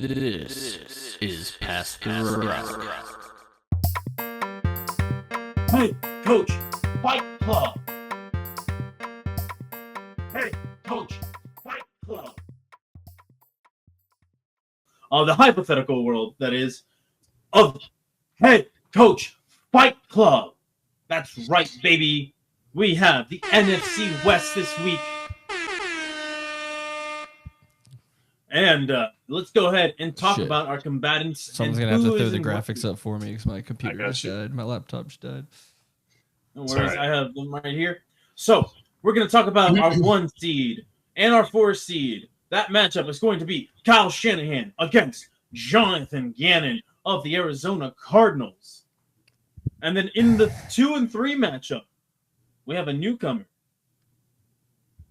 This is Pass the Rock. Hey, Coach, Fight Club. Hey, Coach, Fight Club. The hypothetical world, that is, of Hey, Coach, Fight Club. That's right, baby. We have the NFC West this week. And let's go ahead and talk about our combatants. Someone's going to have to throw the graphics up for me because my computer just died. My laptop just died. No worries, I have them right here. So, we're going to talk about our 1 seed and our 4 seed. That matchup is going to be Kyle Shanahan against Jonathan Gannon of the Arizona Cardinals. And then in the 2 and 3 matchup, we have a newcomer.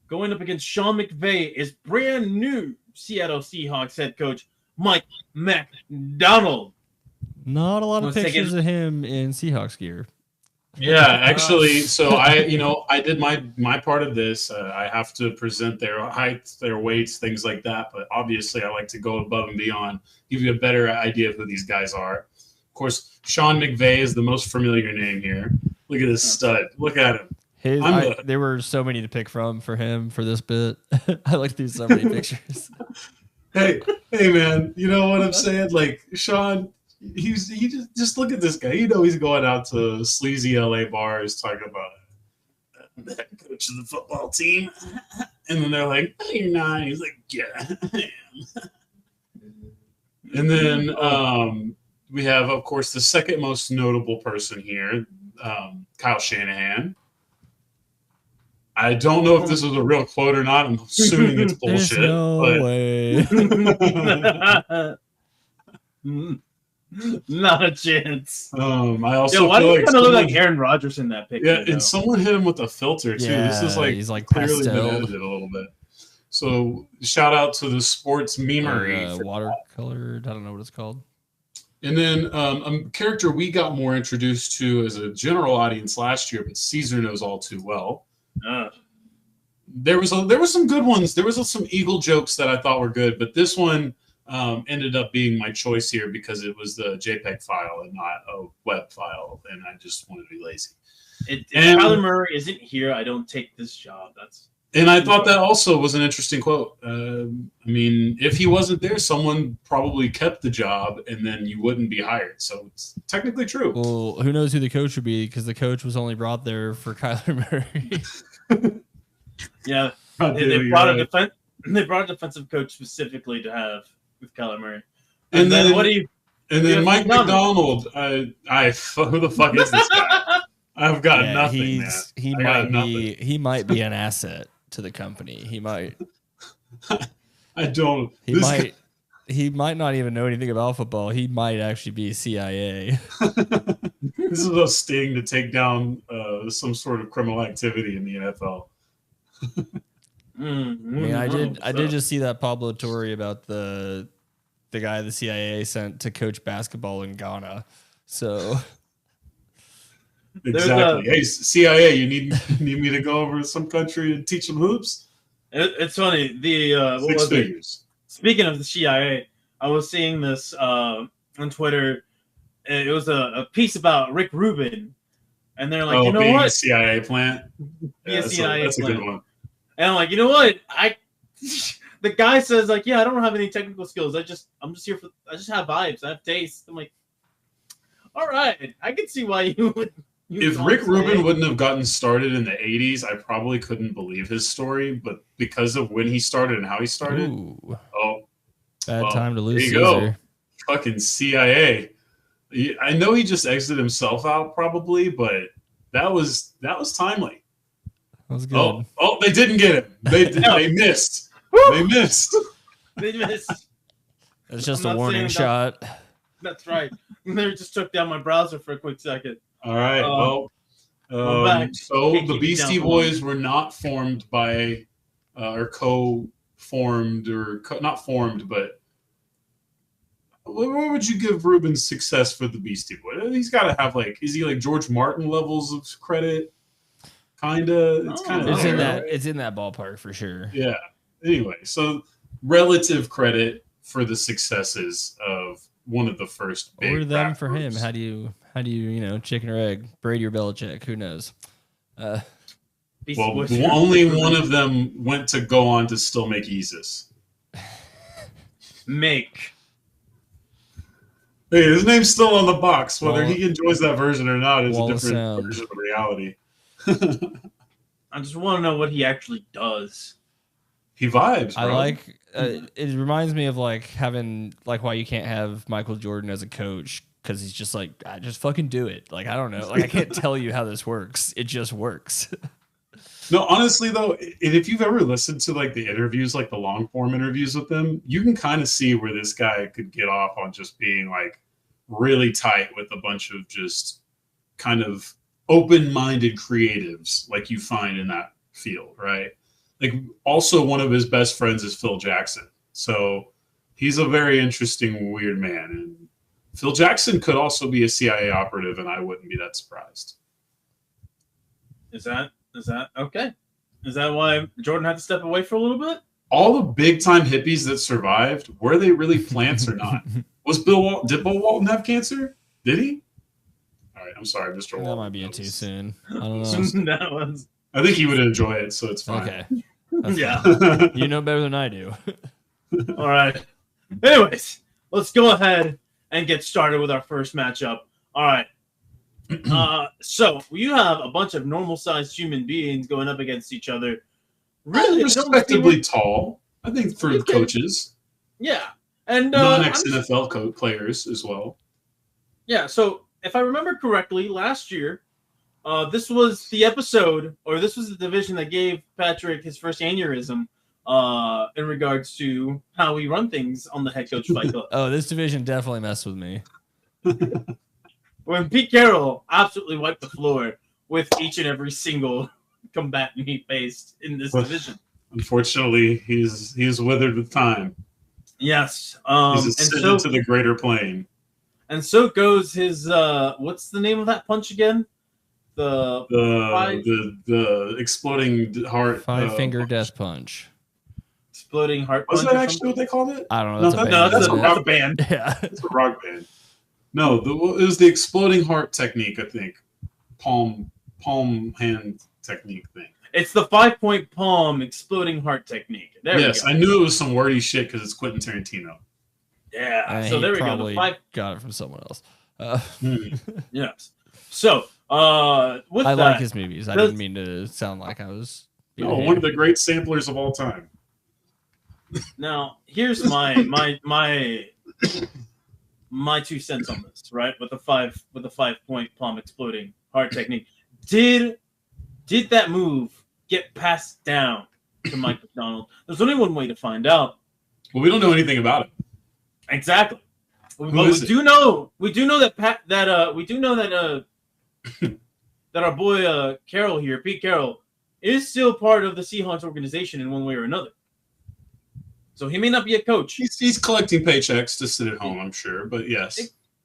Going up against Sean McVay is brand new Seattle Seahawks head coach Mike McDonald. Not a lot of pictures of him in Seahawks gear. Yeah, actually, so I did my part of this. I have to present their heights, their weights, things like that. But obviously, I like to go above and beyond, give you a better idea of who these guys are. Of course, Sean McVay is the most familiar name here. Look at this stud. Look at him. There were so many to pick from for him for this bit. I looked through so many pictures. Hey, man, you know what I'm saying? Like Sean, he just look at this guy. You know he's going out to sleazy LA bars talking about the head coach of the football team, and then they're like, "No, you're not." He's like, "Yeah, I am." And then we have, of course, the second most notable person here, Kyle Shanahan. I don't know if this is a real quote or not. I'm assuming it's bullshit. There's no way. Not a chance. I also why feel do you kind of look like Aaron Rodgers in that picture? Yeah, and someone hit him with a filter too. Yeah, this is he's like clearly pastel. been edited a little bit. So shout out to the sports memery. Watercolored. I don't know what it's called. And then a character we got more introduced to as a general audience last year, but Caesar knows all too well. There was some good ones. There was some Eagle jokes that I thought were good, but this one ended up being my choice here because it was the JPEG file and not a web file, and I just wanted to be lazy. If Kyler Murray isn't here, I don't take this job. And I thought that also was an interesting quote. I mean, if he wasn't there, someone probably kept the job, and then you wouldn't be hired. So it's technically true. Well, who knows who the coach would be because the coach was only brought there for Kyler Murray. Yeah, they brought a defensive coach specifically to have with Kyler Murray. And then what do you? And then Mike McDonald. Who the fuck is this guy? I've got nothing. He might be an asset to the company. He might. I don't. He might not even know anything about football. He might actually be CIA. This is a sting to take down some sort of criminal activity in the NFL. I mean, I did just see that Pablo Torre about the guy the CIA sent to coach basketball in Ghana. So exactly. Hey, CIA, you need me to go over to some country and teach them hoops? It's funny. Six figures. Speaking of the CIA, I was seeing this on Twitter. It was a piece about Rick Rubin, and they're like, you know what? A CIA plant. That's a good one. And I'm like, you know what? The guy says like, yeah, I don't have any technical skills. I just have vibes. I have taste. I'm like, all right, I can see why you would. If Rick Rubin wouldn't have gotten started in the 80s, I probably couldn't believe his story. But because of when he started and how he started, bad time to lose. There you go, fucking CIA. I know he just exited himself out probably, but that was timely. That was good. Oh, they didn't get him. They missed. They missed. They missed. It's just a warning shot. That's right. They just took down my browser for a quick second. All right. So the Beastie Boys were not formed by, or co-formed, or not formed, but what would you give Rubin's success for the Beastie Boys? He's got to have is he like George Martin levels of credit? Kinda. It's in that ballpark for sure. Yeah. Anyway, so relative credit, for the successes of one of the first big or them rap for groups. him. How do you chicken or egg, Brady or Belichick? Who knows? Well, only one of them went to go on to still make Yeezus. Hey, his name's still on the box. Whether he enjoys that version or not is a different version of reality. I just want to know what he actually does. He vibes, bro. I like. It reminds me of having why you can't have Michael Jordan as a coach, because he's just just fucking do it. I don't know. I can't tell you how this works. It just works. No, honestly though, if you've ever listened to the interviews, the long form interviews with them, you can kind of see where this guy could get off on just being really tight with a bunch of just kind of open-minded creatives like you find in that field, right? Also one of his best friends is Phil Jackson. So he's a very interesting, weird man. And Phil Jackson could also be a CIA operative, and I wouldn't be that surprised. Is that okay? Is that why Jordan had to step away for a little bit? All the big-time hippies that survived, were they really plants or not? Did Bill Walton have cancer? Did he? All right, I'm sorry, Mr. Walton. That might be too soon. I don't know. I think he would enjoy it, so it's fine. Okay. Yeah. You know better than I do. All right. Anyways, let's go ahead and get started with our first matchup. All right. So you have a bunch of normal-sized human beings going up against each other. Really respectably tall, I think, for coaches. Yeah. And non-ex-NFL players as well. Yeah, so if I remember correctly, last year, this was the episode, or this was the division that gave Patrick his first aneurysm in regards to how we run things on the Head Coach Fight Club. Oh, this division definitely messed with me. When Pete Carroll absolutely wiped the floor with each and every single combatant he faced in this division. Unfortunately, he's withered with time. Yes. He's ascended to the greater plane. And so goes his what's the name of that punch again? The exploding heart. Five-finger death punch. Exploding heart punch. Was that actually what they called it? I don't know. That's a rock band. Yeah. It's a rock band. No, it was the exploding heart technique, I think. Palm hand technique thing. It's the 5-point palm exploding heart technique. There we go. I knew it was some wordy shit because it's Quentin Tarantino. Yeah. So there we go. Got it from someone else. Yes. So I like his movies. I didn't mean to sound like I was. One of the great samplers of all time. Now here's my 2 cents on this, right? With the 5-point palm exploding heart technique. Did that move get passed down to Mike McDonald? There's only one way to find out. Well, we don't know anything about it. Exactly. But we do know that that our boy Carroll here, Pete Carroll, is still part of the Seahawks organization in one way or another. So he may not be a coach. He's collecting paychecks to sit at home, I'm sure, but yes.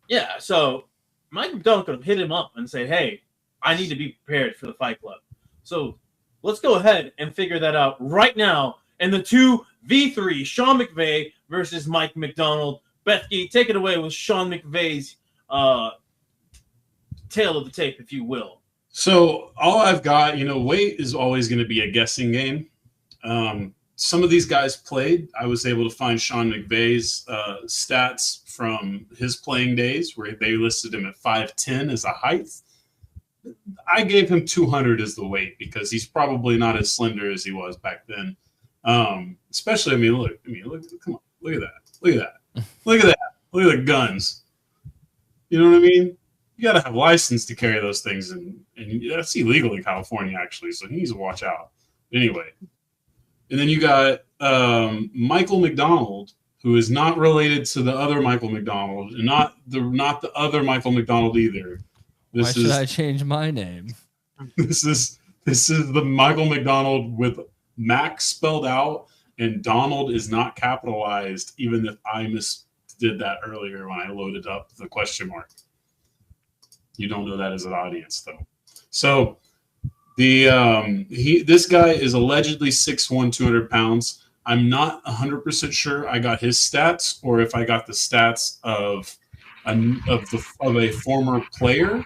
Yeah, so Mike McDonald could have hit him up and said, hey, I need to be prepared for the Fight Club. So let's go ahead and figure that out right now in the 2v3, Sean McVay versus Mike McDonald. Bethke, take it away with Sean McVay's tail of the tape, if you will. So all I've got, weight is always going to be a guessing game. Some of these guys played. I was able to find Sean McVay's stats from his playing days where they listed him at 5'10" as a height. I gave him 200 as the weight because he's probably not as slender as he was back then. Especially, look, come on, look at that. Look at that. Look at that. Look at the guns. You know what I mean? You got to have license to carry those things, and that's illegal in California, actually, so he needs to watch out. Anyway. And then you got Michael McDonald, who is not related to the other Michael McDonald, and not the other Michael McDonald either. Why should I change my name? This is the Michael McDonald with Mac spelled out, and Donald is not capitalized, even if I did that earlier when I loaded up the question mark. You don't know that as an audience, though. So this guy is allegedly 6'1", 200 pounds. I'm not 100% sure I got his stats or if I got the stats of a former player.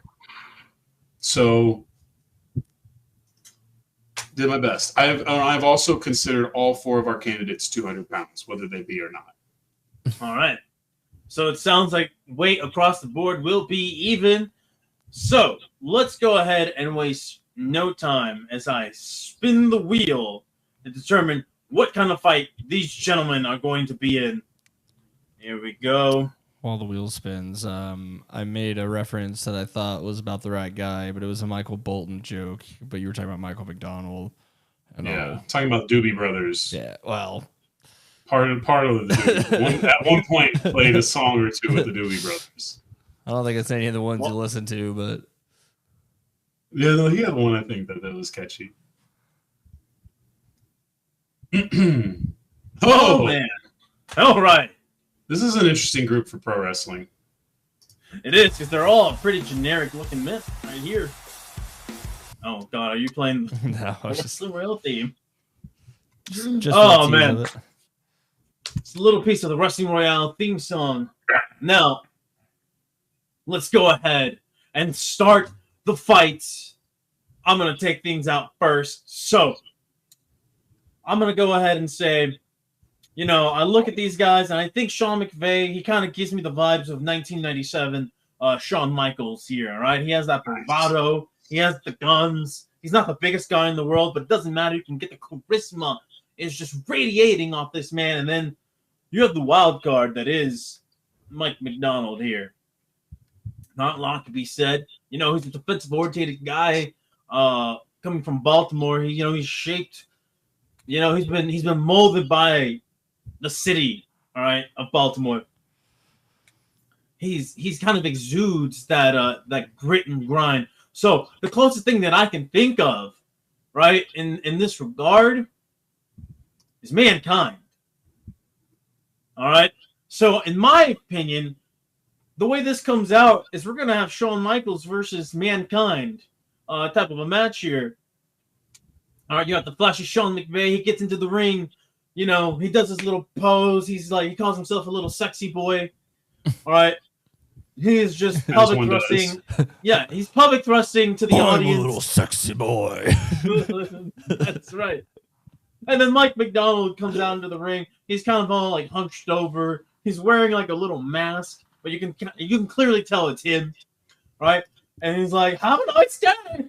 So did my best. I've also considered all 4 of our candidates 200 pounds, whether they be or not. All right. So it sounds like weight across the board will be even. So let's go ahead and waste no time as I spin the wheel to determine what kind of fight these gentlemen are going to be in. Here we go. While the wheel spins, I made a reference that I thought was about the right guy, but it was a Michael Bolton joke. But you were talking about Michael McDonald. Yeah, talking about Doobie Brothers. Yeah, well, part of the Doobie. At one point, played a song or two with the Doobie Brothers. I don't think it's any of the ones you listen to, but yeah, no, he had one I think that was catchy. Oh man! All right. This is an interesting group for pro wrestling. It is, because they're all pretty generic-looking men right here. Oh, God, are you playing no, the real theme? Just oh, man. It's a little piece of the Wrestling Royale theme song. Now, let's go ahead and start the fights. I'm going to take things out first. So, I'm going to go ahead and say... You know, I look at these guys, and I think Sean McVay, he kind of gives me the vibes of 1997 Shawn Michaels here, all right? He has that bravado. He has the guns. He's not the biggest guy in the world, but it doesn't matter. You can get the charisma. It's just radiating off this man. And then you have the wild card that is Mike McDonald here. Not a lot to be said. You know, he's a defensive-oriented guy coming from Baltimore. He's shaped. You know, he's been molded by the city, all right, of Baltimore. He's kind of exudes that grit and grind. So the closest thing that I can think of, right, in this regard, is Mankind. All right. So in my opinion, the way this comes out is we're gonna have Shawn Michaels versus Mankind, type of a match here. All right, you have the flashy Sean McVay. He gets into the ring. You know, he does his little pose. He calls himself a little sexy boy. All right. He is just public thrusting. Yeah, he's public thrusting to the audience. I'm a little sexy boy. That's right. And then Mike McDonald comes out into the ring. He's kind of all like hunched over. He's wearing like a little mask, but you can clearly tell it's him. Right? And he's like, "Have a nice day."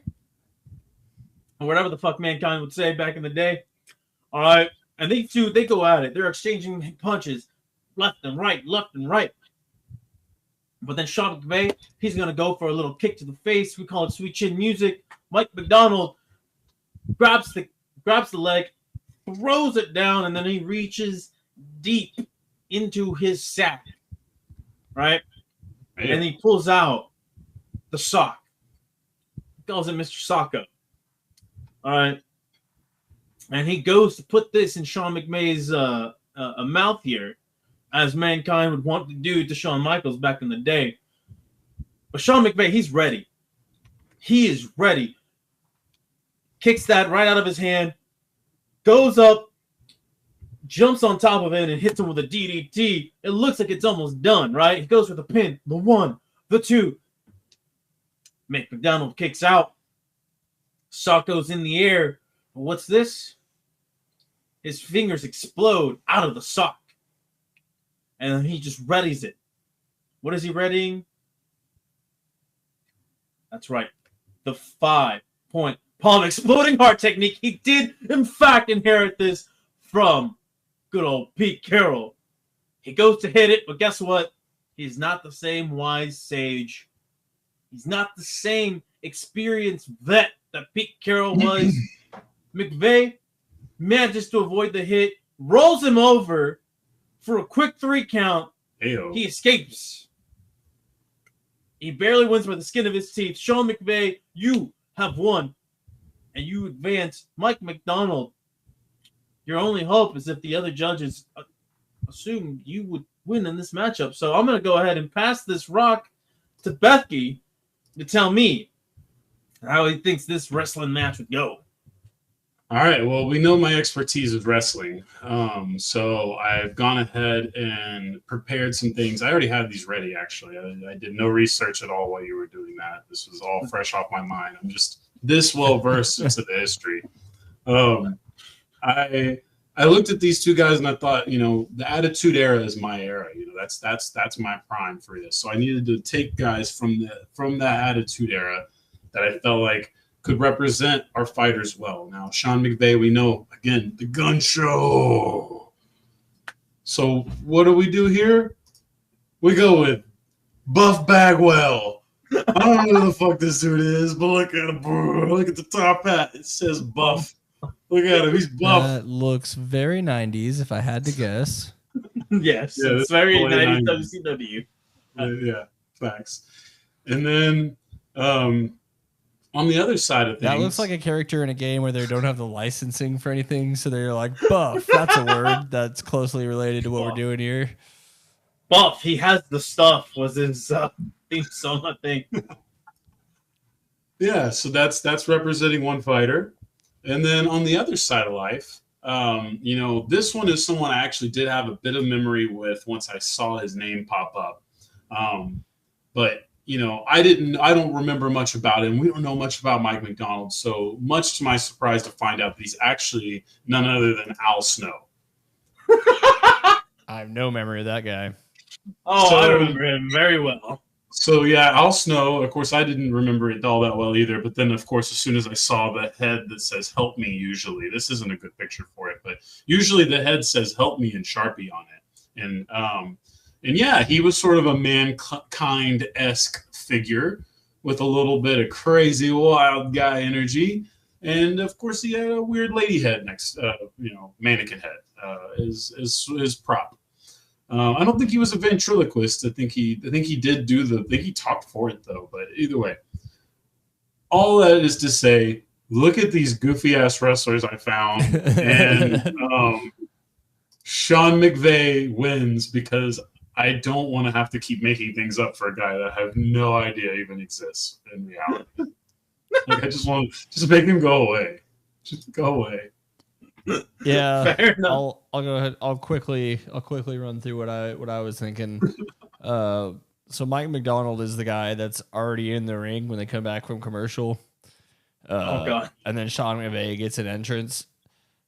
Or whatever the fuck Mankind would say back in the day. All right. And they go at it. They're exchanging punches left and right. But then Sean McVay, he's going to go for a little kick to the face. We call it sweet chin music. Mike McDonald grabs the leg, throws it down, and then he reaches deep into his sack. Right? Man. And he pulls out the sock. He calls it Mr. Socko. All right. And he goes to put this in Sean McVay's mouth here, as Mankind would want to do to Shawn Michaels back in the day. But Sean McVay, he's ready. He is ready. Kicks that right out of his hand, goes up, jumps on top of it, and hits him with a DDT. It looks like it's almost done, right? He goes with the pin, the 1, the 2. Mike McDonald kicks out. Socko's in the air. What's this? His fingers explode out of the sock. And he just readies it. What is he readying? That's right. The 5-point palm exploding heart technique. He did, in fact, inherit this from good old Pete Carroll. He goes to hit it, but guess what? He's not the same wise sage. He's not the same experienced vet that Pete Carroll was. McVay manages to avoid the hit, rolls him over for a quick 3 count. Ayo. He escapes. He barely wins by the skin of his teeth. Sean McVay, you have won, and you advance. Mike McDonald, your only hope is if the other judges assumed you would win in this matchup. So I'm going to go ahead and pass this rock to Bethke to tell me how he thinks this wrestling match would go. All right. Well, we know my expertise is wrestling. So I've gone ahead and prepared some things. I already had these ready, actually. I did no research at all while you were doing that. This was all fresh off my mind. I'm just this well versed into the history. I looked at these two guys and I thought, the Attitude Era is my era. That's my prime for this. So I needed to take guys from that Attitude Era that I felt like could represent our fighters well. Now, Sean McVay, we know, again, the gun show. So what do we do here? We go with Buff Bagwell. I don't know who the fuck this dude is, but look at him, bro. Look at the top hat. It says Buff. Look at him. He's buff. That looks very 90s, if I had to guess. Yes, yeah, it's very 90s WCW. Yeah, facts. And then on the other side of things, that looks like a character in a game where they don't have the licensing for anything, so they're like, Buff. That's a word that's closely related to what we're doing here. Buff, he has the stuff, was his theme song, I think. Yeah, so that's representing one fighter. And then on the other side of life, this one is someone I actually did have a bit of memory with once I saw his name pop up. But I don't remember much about him. We don't know much about Mike McDonald. So much to my surprise to find out that he's actually none other than Al Snow. I have no memory of that guy. Oh, I remember him very well. So yeah, Al Snow, of course, I didn't remember it all that well either. But then, of course, as soon as I saw the head that says "Help Me," usually this isn't a good picture for it, but usually the head says "Help Me" in Sharpie on it. And yeah, he was sort of a mankind-esque figure with a little bit of crazy wild guy energy, and of course, he had a weird lady head next, mannequin head his prop. I don't think he was a ventriloquist. I think he did he talked for it though. But either way, all that is to say, look at these goofy ass wrestlers I found, and Sean McVay wins because I don't want to have to keep making things up for a guy that I have no idea even exists in reality. Like I just want to just make him go away. Just go away. Yeah, I'll go ahead. I'll quickly run through what I was thinking. So Mike McDonald is the guy that's already in the ring when they come back from commercial. Oh god! And then Sean McVay gets an entrance.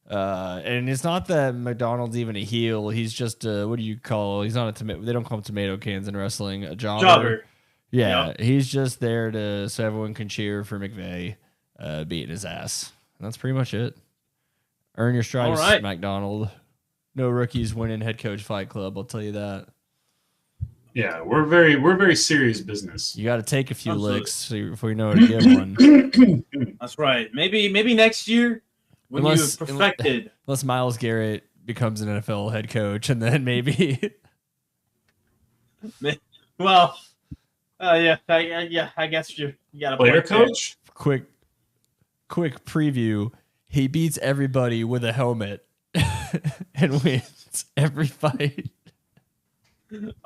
And it's not that McDonald's even a heel. He's just what do you call? He's not a tomato. They don't call him tomato cans in wrestling. A jobber. Yeah, yep. He's just there so everyone can cheer for McVay beating his ass. And that's pretty much it. Earn your stripes, right. McDonald. No rookies winning head coach fight club. I'll tell you that. Yeah, we're very serious business. You got to take a few licks before you know how to give one. That's right. Maybe next year when you've perfected. Unless Myles Garrett becomes an NFL head coach, and then maybe. Well, I guess you got a player coach. Quick preview. He beats everybody with a helmet and wins every fight.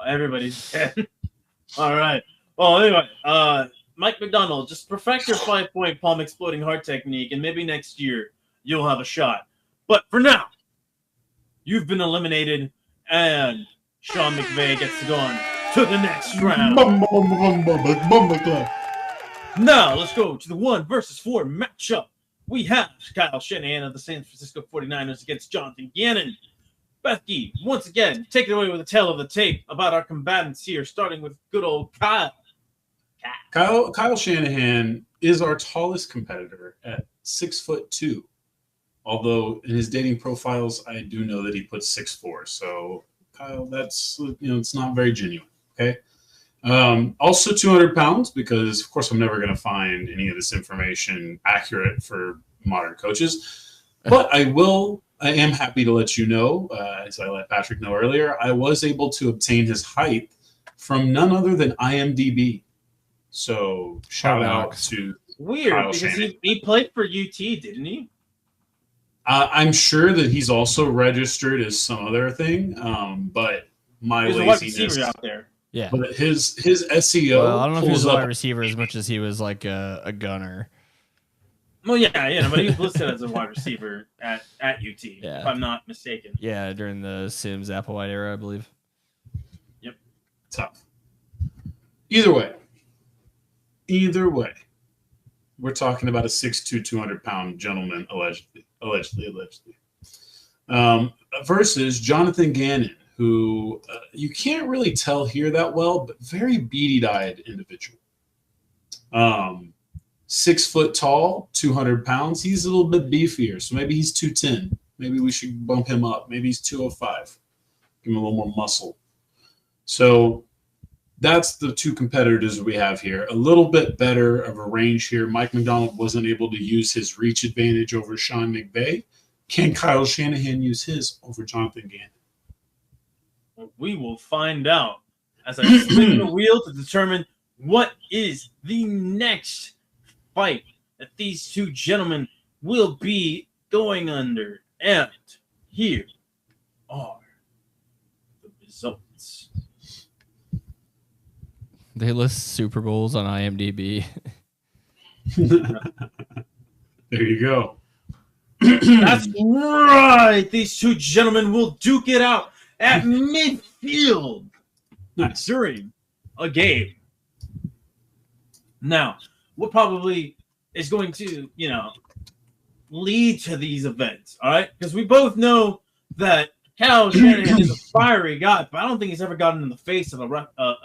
Everybody's dead. All right. Well, anyway, Mike McDonald, just perfect your 5-point palm exploding heart technique, and maybe next year you'll have a shot. But for now, you've been eliminated, and Sean McVay gets to go on to the next round. Now, let's go to the 1 versus 4 matchup. We have Kyle Shanahan of the San Francisco 49ers against Jonathan Gannon. Bethke, once again, take it away with a tale of the tape about our combatants here, starting with good old Kyle. Kyle Shanahan is our tallest competitor at 6'2". Although in his dating profiles, I do know that he puts 6'4". So Kyle, that's it's not very genuine. Okay. Also 200 pounds, because of course I'm never going to find any of this information accurate for modern coaches, but I am happy to let you know, as I let Patrick know earlier, I was able to obtain his height from none other than IMDb. So shout out to weird Kyle because he played for UT, didn't he? I'm sure that he's also registered as some other thing, but my laziness out there. Yeah, but his SEO. Well, I don't know if he was a wide receiver as much as he was like a gunner. Well, yeah, but he was listed as a wide receiver at UT, if I'm not mistaken. Yeah, during the Sims Applewhite era, I believe. Yep. Tough. Either way, we're talking about a 6'2", 200-pound gentleman, allegedly. Versus Jonathan Gannon, who you can't really tell here that well, but very beady-eyed individual. 6 foot tall, 200 pounds. He's a little bit beefier, so maybe he's 210. Maybe we should bump him up. Maybe he's 205. Give him a little more muscle. So that's the two competitors we have here. A little bit better of a range here. Mike McDonald wasn't able to use his reach advantage over Sean McVay. Can Kyle Shanahan use his over Jonathan Gannon? We will find out as I spin the wheel to determine what is the next fight that these two gentlemen will be going under. And here are the results. They list Super Bowls on IMDb. There you go. That's right. These two gentlemen will duke it out at midfield during a game. Now, what probably is going to, lead to these events, all right? Because we both know that Kyle Shanahan is a fiery guy, but I don't think he's ever gotten in the face of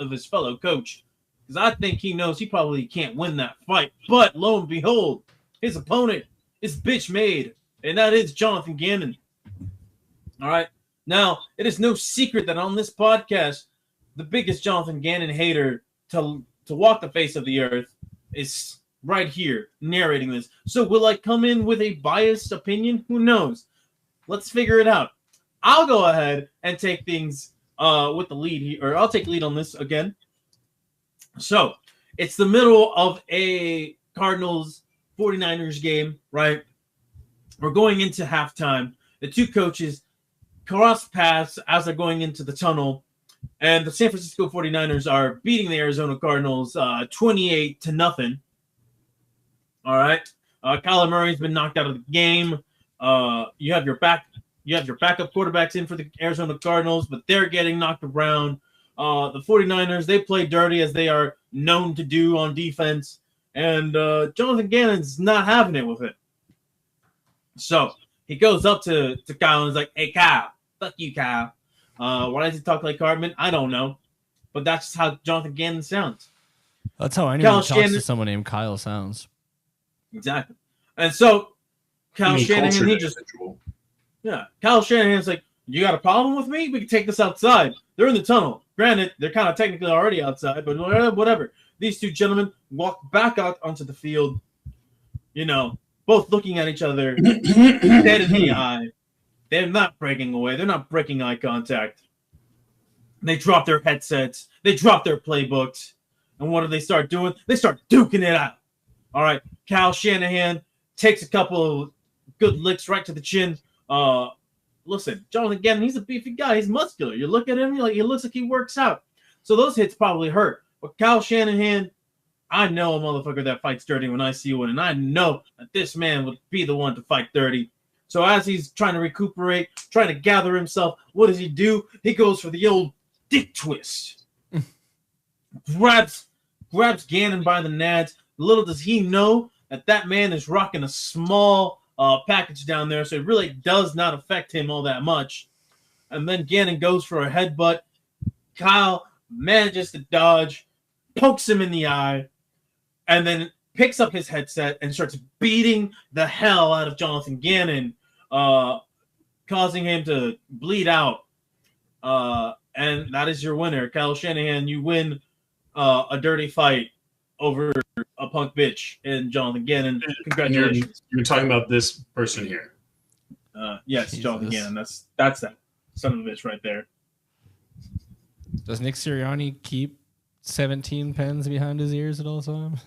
his fellow coach. Because I think he knows he probably can't win that fight. But lo and behold, his opponent is bitch made, and that is Jonathan Gannon. All right? Now, it is no secret that on this podcast, the biggest Jonathan Gannon hater to walk the face of the earth is right here narrating this. So will I come in with a biased opinion? Who knows? Let's figure it out. I'll go ahead and take things with the lead here, or I'll take lead on this again. So it's the middle of a Cardinals 49ers game, right? We're going into halftime. The two coaches cross paths as they're going into the tunnel. And the San Francisco 49ers are beating the Arizona Cardinals 28-0. All right. Kyler Murray's been knocked out of the game. You have your backup quarterbacks in for the Arizona Cardinals, but they're getting knocked around. The 49ers, they play dirty as they are known to do on defense. And Jonathan Gannon's not having it with it. So he goes up to Kyle and is like, "Hey, Kyle, fuck you, Kyle. Why does he talk like Cartman? I don't know. But that's how Jonathan Gannon sounds." That's how anyone talks to someone named Kyle sounds. Exactly. And so Kyle Shanahan, Kyle Shanahan's like, "You got a problem with me? We can take this outside." They're in the tunnel. Granted, they're kind of technically already outside, but whatever. These two gentlemen walk back out onto the field, both looking at each other, dead in the eye. They're not breaking away. They're not breaking eye contact. They drop their headsets. They drop their playbooks. And what do they start doing? They start duking it out. All right. Kyle Shanahan takes a couple of good licks right to the chin. Listen, Jonathan Gannon, he's a beefy guy. He's muscular. You look at him, he looks like he works out. So those hits probably hurt. But Kyle Shanahan, I know a motherfucker that fights dirty when I see one. And I know that this man would be the one to fight dirty. So as he's trying to recuperate, trying to gather himself, what does he do? He goes for the old dick twist. grabs Gannon by the nads. Little does he know that man is rocking a small package down there, so it really does not affect him all that much. And then Gannon goes for a headbutt. Kyle manages to dodge, pokes him in the eye, and then picks up his headset and starts beating the hell out of Jonathan Gannon, causing him to bleed out. And that is your winner. Kyle Shanahan, you win a dirty fight over a punk bitch in Jonathan Gannon. Congratulations. You're talking about this person here. Yes, Jesus. Jonathan Gannon. That's that son of a bitch right there. Does Nick Sirianni keep 17 pens behind his ears at all times?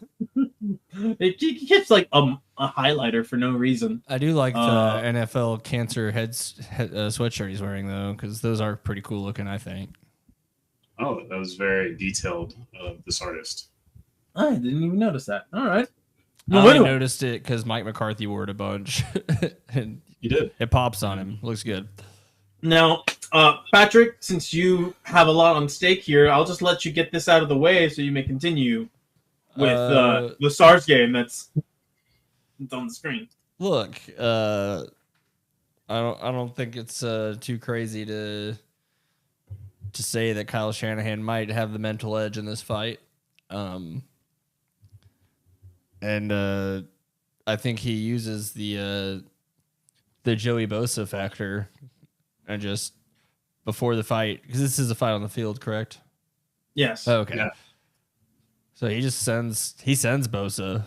He keeps like a highlighter for no reason. I do like the NFL cancer sweatshirt he's wearing though, because those are pretty cool looking, I think. Oh, that was very detailed of this artist. I didn't even notice that. All right. I only noticed it because Mike McCarthy wore it a bunch. And he did. It pops on him. Looks good. Now, Patrick, since you have a lot on stake here, I'll just let you get this out of the way so you may continue with the SARS game that's on the screen. Look, I don't think it's too crazy to say that Kyle Shanahan might have the mental edge in this fight. And I think he uses the Joey Bosa factor and just before the fight, because this is a fight on the field, correct? Yes. Oh, okay. Yeah. So he sends Bosa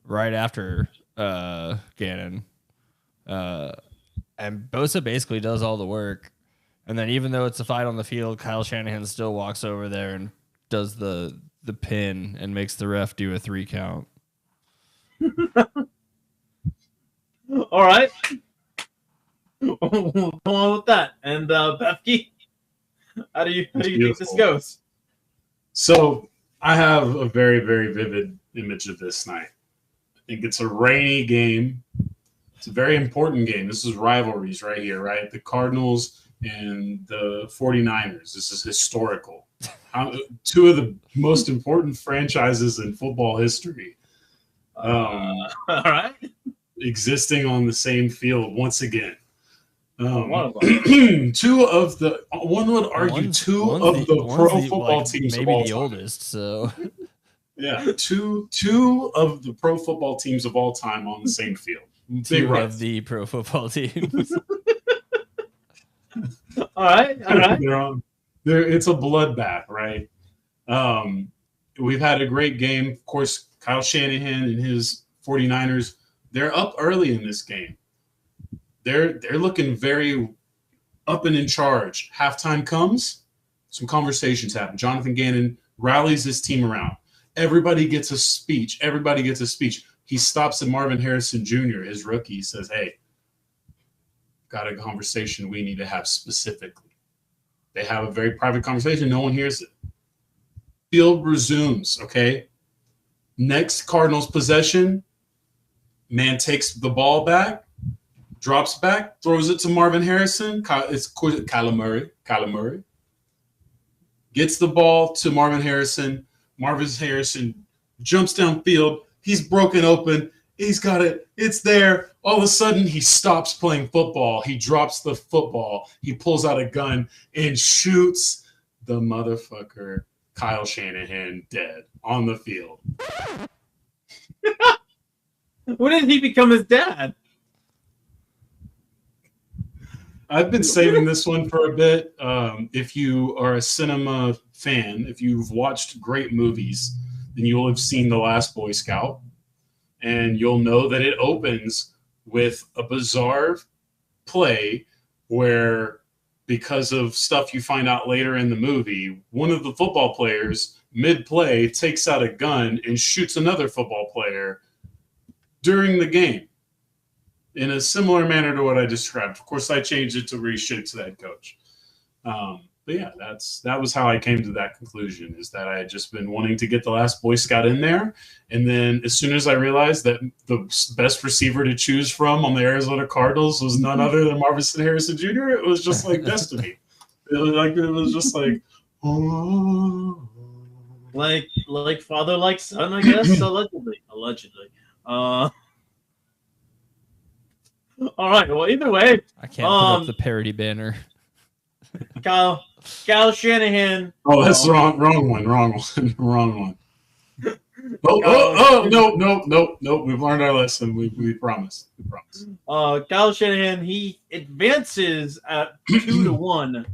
right after Gannon. And Bosa basically does all the work. And then even though it's a fight on the field, Kyle Shanahan still walks over there and does the pin and makes the ref do a 3 count. All right. We'll go on with that. And Befke, how do you think this goes? So I have a very, very vivid image of this night. I think it's a rainy game. It's a very important game. This is rivalries right here, right? The Cardinals and the 49ers. This is historical. 2 of the most important franchises in football history. All right. Existing on the same field once again. One of the pro football teams maybe of all the time. oldest. So yeah, two of the pro football teams of all time on the same field. Two of the pro football teams. All right. It's a bloodbath, right? We've had a great game. Of course, Kyle Shanahan and his 49ers, they're up early in this game. They're looking very up and in charge. Halftime comes, some conversations happen. Jonathan Gannon rallies his team around. Everybody gets a speech. He stops at Marvin Harrison Jr., his rookie. He says, hey, got a conversation we need to have specifically. They have a very private conversation. No one hears it. Field resumes, okay? Next Cardinals possession, man takes the ball back, drops back, throws it to Marvin Harrison. It's Kyler Murray. Gets the ball to Marvin Harrison. Marvin Harrison jumps downfield. He's broken open. He's got it. It's there. All of a sudden, he stops playing football. He drops the football. He pulls out a gun and shoots the motherfucker Kyle Shanahan dead on the field. When did he become his dad? I've been saving this one for a bit. If you are a cinema fan, if you've watched great movies, then you'll have seen The Last Boy Scout. And you'll know that it opens with a bizarre play where, because of stuff you find out later in the movie, one of the football players, mid-play, takes out a gun and shoots another football player during the game in a similar manner to what I described. Of course, I changed it to where he shoots the head coach. But yeah, that was how I came to that conclusion, is that I had just been wanting to get The Last Boy Scout in there. And then as soon as I realized that the best receiver to choose from on the Arizona Cardinals was none other than Marvin Harrison Jr., it was just like destiny. It was just like, oh. Like father, like son, I guess, allegedly. All right, well, either way. I can't put up the parody banner. Kyle Shanahan. Oh, that's wrong one. Oh, no. We've learned our lesson. We promise. Kyle Shanahan, he advances at 2-1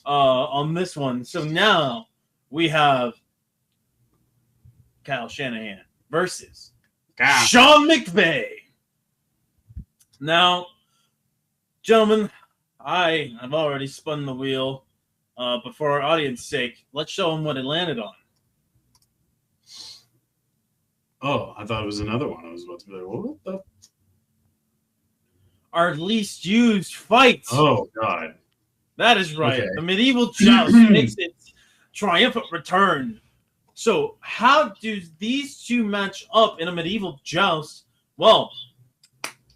on this one. So now we have Kyle Shanahan versus Sean McVay. Now, gentlemen, I've already spun the wheel, but for our audience's sake, let's show them what it landed on. Oh, I thought it was another one. I was about to be like, what the? Our least used fight. Oh, God. That is right. Okay. The medieval joust makes its triumphant return So how do these two match up in a medieval joust? Well,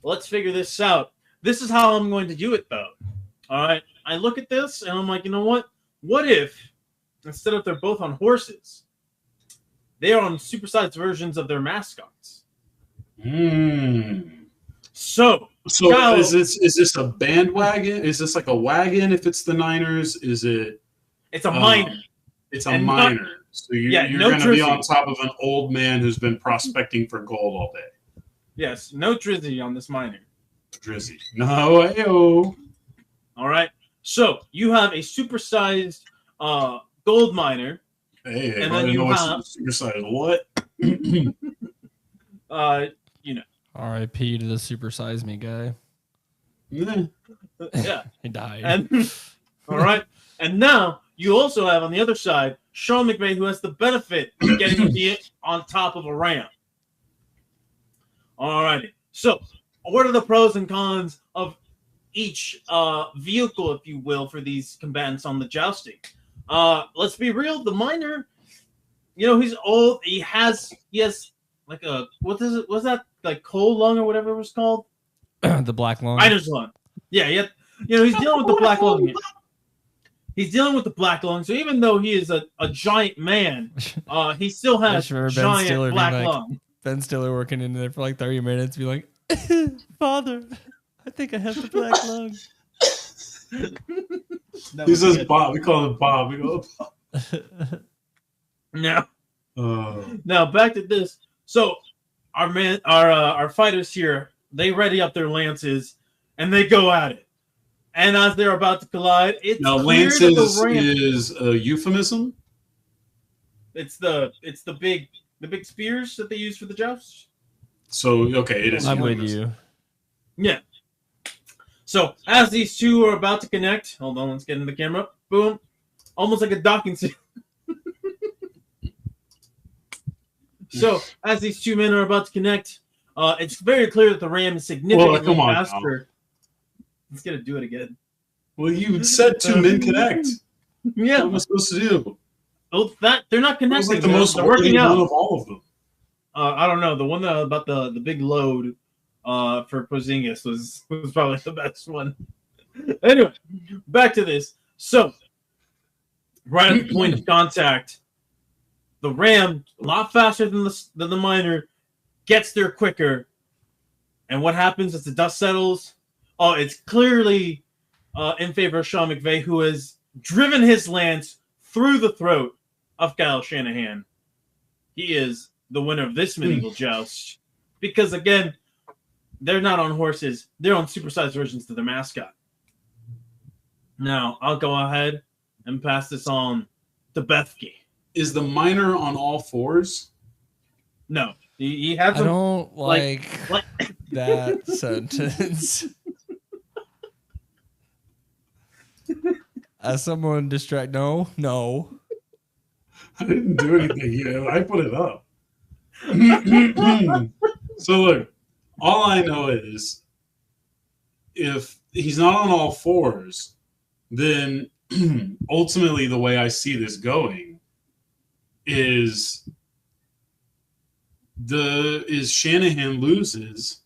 let's figure this out. This is how I'm going to do it, though. All right. I look at this and I'm like, you know what? What if instead of they're both on horses, they are on supersized versions of their mascots? So Kyle, is this a bandwagon? Is this like a wagon if it's the Niners? Is it? It's a minor. It's a minor. So you're going to be on top of an old man who's been prospecting for gold all day. Yes, no Drizzy on this minor. Drizzy. No, ayo. All right. So you have a supersized gold miner. Hey, and then you have supersized what? R.I.P. to the supersize me guy. Yeah. He died. And, all right. And now you also have on the other side Sean McVay, who has the benefit of getting to be on top of a ram. All righty. So what are the pros and cons of each vehicle, if you will, for these combatants on the jousting? Let's be real. The miner, he's old. He has like a what is it? Was that like coal lung or whatever it was called? The black lung. Miner's lung. Yeah. He's dealing with the black lung. He's dealing with the black lung. So even though he is a giant man, he still has giant black lung. Ben Stiller working in there for like 30 minutes, be like, "Father, I think I have the black lung." He says Bob. We call him Bob. We go, Bob. Now back to this. So our fighters here, they ready up their lances and they go at it. And as they're about to collide, it's now lances is a euphemism. It's the big spears that they use for the jousts. So it is. I'm with you. Yeah. So as these two are about to connect, hold on, let's get in the camera. Boom, almost like a docking scene. So as these two men are about to connect, it's very clear that the ram is significantly faster. He's gonna do it again. Well, you said two men connect. Yeah. What am I supposed to do? Oh, they're not connecting. Like the most working out of all of them. I don't know. The one about the big load for Porzingis was probably the best one. Anyway, back to this. So, right at the point of contact, the ram, a lot faster than the miner, gets there quicker. And what happens as the dust settles? Oh, it's clearly in favor of Sean McVay, who has driven his lance through the throat of Kyle Shanahan. He is the winner of this medieval joust. Because, again, they're not on horses. They're on supersized versions of their mascot. Now, I'll go ahead and pass this on to Bethke. Is the miner on all fours? No. He has I don't like that sentence. As someone no. I didn't do anything yet. I put it up. So look, all I know is if he's not on all fours, then ultimately the way I see this going is Shanahan loses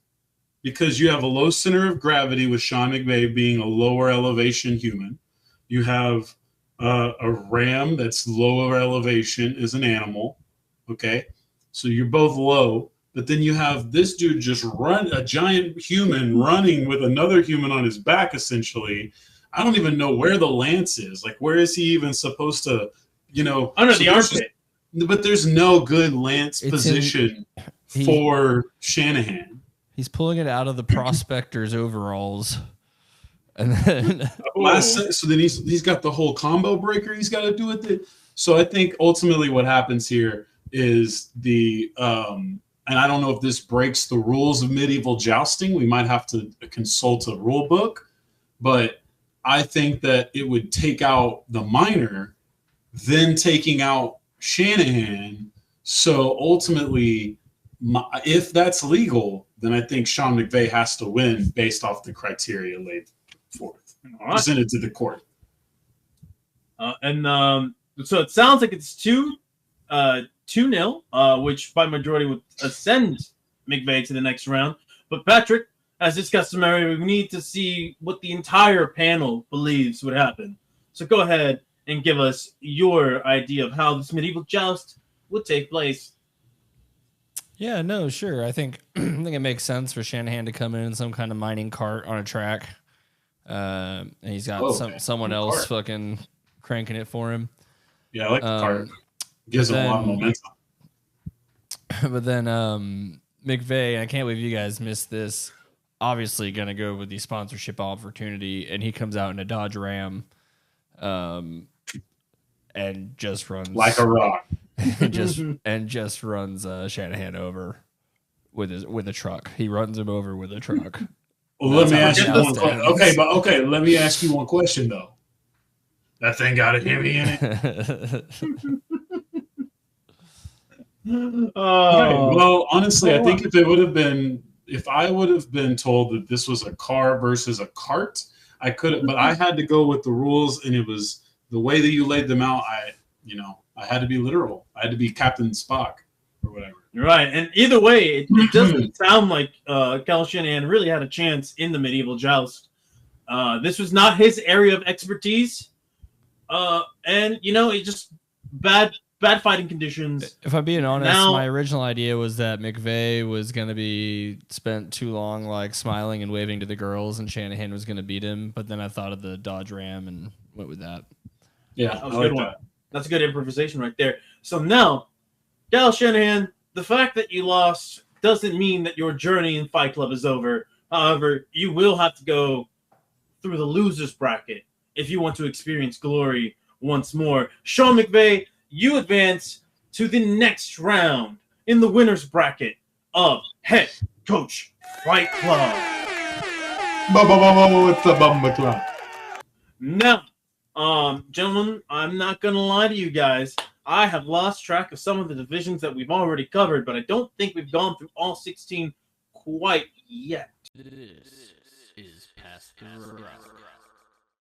because you have a low center of gravity with Sean McVay being a lower elevation human. You have a ram that's lower elevation as an animal. Okay. So you're both low, but then you have this dude just a giant human running with another human on his back, essentially. I don't even know where the lance is. Like, where is he even supposed to, under the armpit. But there's no good lance position for Shanahan. He's pulling it out of the prospector's overalls. And then so then he's got the whole combo breaker he's got to do with it. So I think ultimately what happens here is and I don't know if this breaks the rules of medieval jousting. We might have to consult a rule book, but I think that it would take out the miner, then taking out Shanahan. So ultimately, if that's legal, then I think Sean McVay has to win based off the criteria laid forth, presented to the court. So it sounds like it's 2 2-0, which by majority would ascend McVay to the next round. But Patrick, as is customary, we need to see what the entire panel believes would happen. So go ahead and give us your idea of how this medieval joust would take place. Yeah, no, sure. I think it makes sense for Shanahan to come in some kind of mining cart on a track, and he's got someone else fucking cranking it for him. Yeah, I like the cart. Gives him a lot of momentum. But then McVay, I can't believe you guys missed this. Obviously, going to go with the sponsorship opportunity, and he comes out in a Dodge Ram, and just runs like a rock. and just runs Shanahan over with a truck. He runs him over with a truck. Well, let me ask you one question. Let me ask you one question though. That thing got a Hemi in it. Well, honestly, I think if I would have been told that this was a car versus a cart, I could have, but I had to go with the rules, and it was the way that you laid them out. I had to be literal. I had to be Captain Spock or whatever. Right, and either way, it doesn't sound like Kyle Shanahan really had a chance in the medieval joust. This was not his area of expertise, and it just bad fighting conditions. If I'm being honest, my original idea was that McVay was going to be spent too long like smiling and waving to the girls, and Shanahan was going to beat him. But then I thought of the Dodge Ram and went with that. Yeah, that was a good one. That's a good improvisation right there. So now, Kyle Shanahan, the fact that you lost doesn't mean that your journey in Fight Club is over. However, you will have to go through the losers bracket if you want to experience glory once more. Sean McVay, you advance to the next round in the winners bracket of Head Coach Fight Club. Now, gentlemen, I'm not going to lie to you guys. I have lost track of some of the divisions that we've already covered, but I don't think we've gone through all 16 quite yet. This is Past the Rock.